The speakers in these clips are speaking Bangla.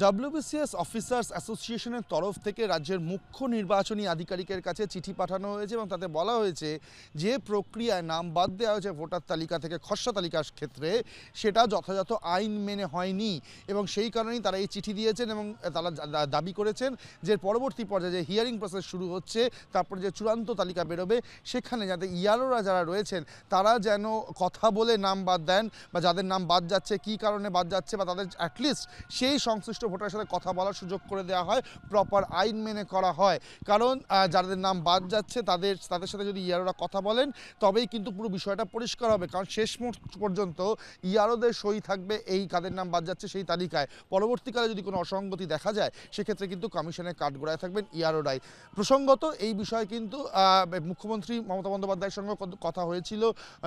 ডব্লিউবিসিএস অফিসার্স অ্যাসোসিয়েশনের তরফ থেকে রাজ্যের মুখ্য নির্বাচনী আধিকারিকের কাছে চিঠি পাঠানো হয়েছে এবং তাতে বলা হয়েছে যে প্রক্রিয়ায় নাম বাদ দেওয়া হয়েছে ভোটার তালিকা থেকে খসড়া তালিকার ক্ষেত্রে সেটা যথাযথ আইন মেনে হয়নি এবং সেই কারণেই তারা এই চিঠি দিয়েছেন এবং তারা দাবি করেছেন যে পরবর্তী পর্যায়ে যে হিয়ারিং প্রসেস শুরু হচ্ছে তারপরে যে চূড়ান্ত তালিকা বেরোবে সেখানে যাতে ইয়ারোরা যারা রয়েছেন তারা যেন কথা বলে নাম বাদ দেন বা যাদের নাম বাদ যাচ্ছে কী কারণে বাদ যাচ্ছে বা তাদের অ্যাটলিস্ট সেই সংশ্লিষ্ট ভোটারের সাথে কথা বলার সুযোগ করে দেওয়া হয়, প্রপার আইন মেনে করা হয়। কারণ যাদের নাম বাদ যাচ্ছে তাদের সাথে যদি ইয়ারোরা কথা বলেন তবেই কিন্তু পুরো বিষয়টা পরিষ্কার হবে। কারণ শেষ পর্যন্ত ইয়ারোদের সই থাকবে এই কাদের নাম বাদ যাচ্ছে সেই তালিকায়। পরবর্তীকালে যদি কোনো অসঙ্গতি দেখা যায় সেক্ষেত্রে কিন্তু কমিশনের কাঠগড়ায় থাকবেন ইয়ারোরাই। প্রসঙ্গত এই বিষয়ে কিন্তু মুখ্যমন্ত্রী মমতা বন্দ্যোপাধ্যায়ের সঙ্গে কথা হয়েছিল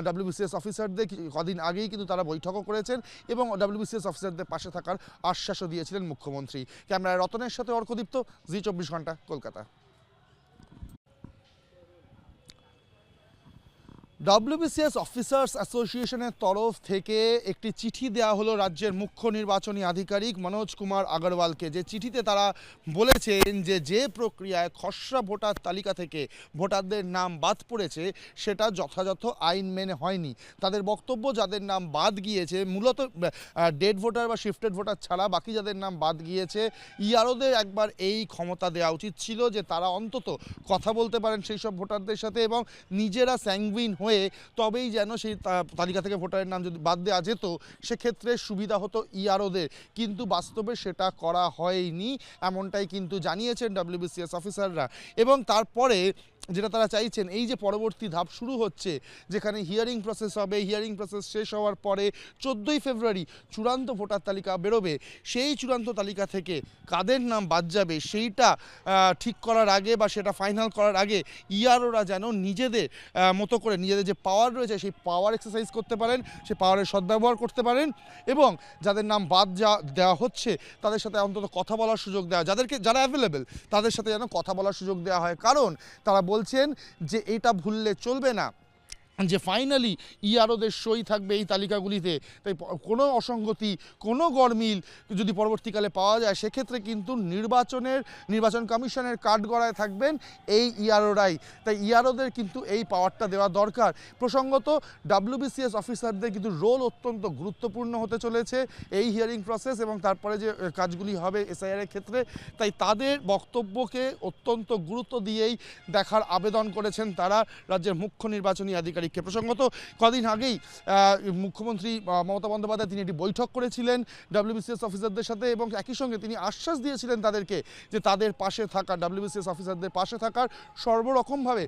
ডব্লিউবিসিএস অফিসারদের কদিন আগেই কিন্তু তারা বৈঠকও করেছেন এবং ডব্লিউবিসিএস অফিসারদের পাশে থাকার আশ্বাসও দিয়েছিলেন মুখ্যমন্ত্রী। ক্যামেরায় রতনের সাথে অর্কদীপ্ত, জি 24 ঘন্টা, কলকাতা। ডব্লিউবিসিএস অফিসার্স অ্যাসোসিয়েশনের তরফ থেকে একটি চিঠি দেওয়া হলো রাজ্যের মুখ্য নির্বাচনী আধিকারিক মনোজ কুমার আগরওয়ালকে। যে চিঠিতে তারা বলেছেন যে প্রক্রিয়ায় খসড়া ভোটার তালিকা থেকে ভোটারদের নাম বাদ পড়েছে সেটা যথাযথ আইন মেনে হয়নি। তাদের বক্তব্য যাদের নাম বাদ গিয়েছে মূলত ডেড ভোটার বা শিফটেড ভোটার ছাড়া বাকি যাদের নাম বাদ গিয়েছে ইয়ারোদের একবার এই ক্ষমতা দেওয়া উচিত ছিল যে তারা অন্তত কথা বলতে পারেন সেই সব ভোটারদের সাথে এবং নিজেরা স্যাঙ্গুইন হয়ে তবেই যেন সেই তালিকা থেকে ভোটারের নাম যদি বাদ দেওয়া যেত সেক্ষেত্রে সুবিধা হতো ইয়ারোদের। কিন্তু বাস্তবে সেটা করা হয়নি এমনটাই কিন্তু জানিয়েছেন ডব্লিউবিসিএস অফিসাররা। এবং তারপরে যেটা তারা চাইছেন এই যে পরবর্তী ধাপ শুরু হচ্ছে যেখানে হিয়ারিং প্রসেস হবে, হিয়ারিং প্রসেস শেষ হওয়ার পরে 14ই ফেব্রুয়ারি চূড়ান্ত ভোটার তালিকা বেরোবে। সেই চূড়ান্ত তালিকা থেকে কাদের নাম বাদ যাবে সেইটা ঠিক করার আগে বা সেটা ফাইনাল করার আগে ইয়ারোরা যেন নিজেদের মতো করে নিজেদের যে পাওয়ার রয়েছে সেই পাওয়ার এক্সারসাইজ করতে পারেন, সেই পাওয়ারের সদ্ব্যবহার করতে পারেন এবং যাদের নাম বাদ দেওয়া হচ্ছে তাদের সাথে অন্তত কথা বলার সুযোগ দেওয়া, যারা অ্যাভেলেবেল তাদের সাথে যেন কথা বলার সুযোগ দেওয়া হয়। কারণ তারা বলছেন যে এটা ভুললে চলবে না যে ফাইনালি ইয়ারোদের সই থাকবে এই তালিকাগুলিতে। তাই কোনো অসঙ্গতি কোনো গরমিল যদি পরবর্তীকালে পাওয়া যায় সেক্ষেত্রে কিন্তু নির্বাচন কমিশনের কাঠগড়ায় থাকবেন এই ইয়ারোরাই। তাই ইয়ারোদের কিন্তু এই পাওয়ারটা দেওয়া দরকার। প্রসঙ্গত ডব্লিউবিসিএস অফিসারদের কিন্তু রোল অত্যন্ত গুরুত্বপূর্ণ হতে চলেছে এই হিয়ারিং প্রসেস এবং তারপরে যে কাজগুলি হবে এসআইআরের ক্ষেত্রে। তাই তাদের বক্তব্যকে অত্যন্ত গুরুত্ব দিয়েই দেখার আবেদন করেছেন তারা রাজ্যের মুখ্য নির্বাচনী আধিকারিক। প্রসঙ্গত কদিন আগেই মুখ্যমন্ত্রী মমতা বন্দ্যোপাধ্যায় তিনি একটি বৈঠক করেছিলেন ডব্লিউবিসিএস অফিসারদের সাথে এবং একই সঙ্গে তিনি আশ্বাস দিয়েছিলেন তাদেরকে যে তাদের পাশে থাকা ডব্লিউবিসিএস অফিসারদের পাশে থাকার সর্বরকমভাবে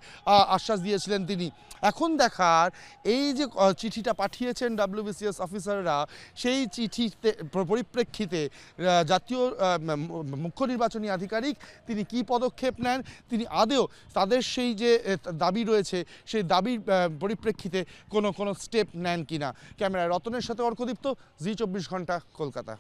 আশ্বাস দিয়েছিলেন তিনি। এখন দেখার এই যে চিঠিটা পাঠিয়েছেন ডব্লিউবিসিএস অফিসাররা সেই চিঠিতে পরিপ্রেক্ষিতে জাতীয় মুখ্য নির্বাচনী আধিকারিক তিনি কি পদক্ষেপ নেন, তিনি আদৌ তাদের সেই যে দাবি রয়েছে সেই দাবির পরিপ্রেক্ষিতে কোনো স্টেপ নেন কিনা। ক্যামেরায় রতনের সাথে অর্কদীপ্ত, জি 24 ঘন্টা, কলকাতা।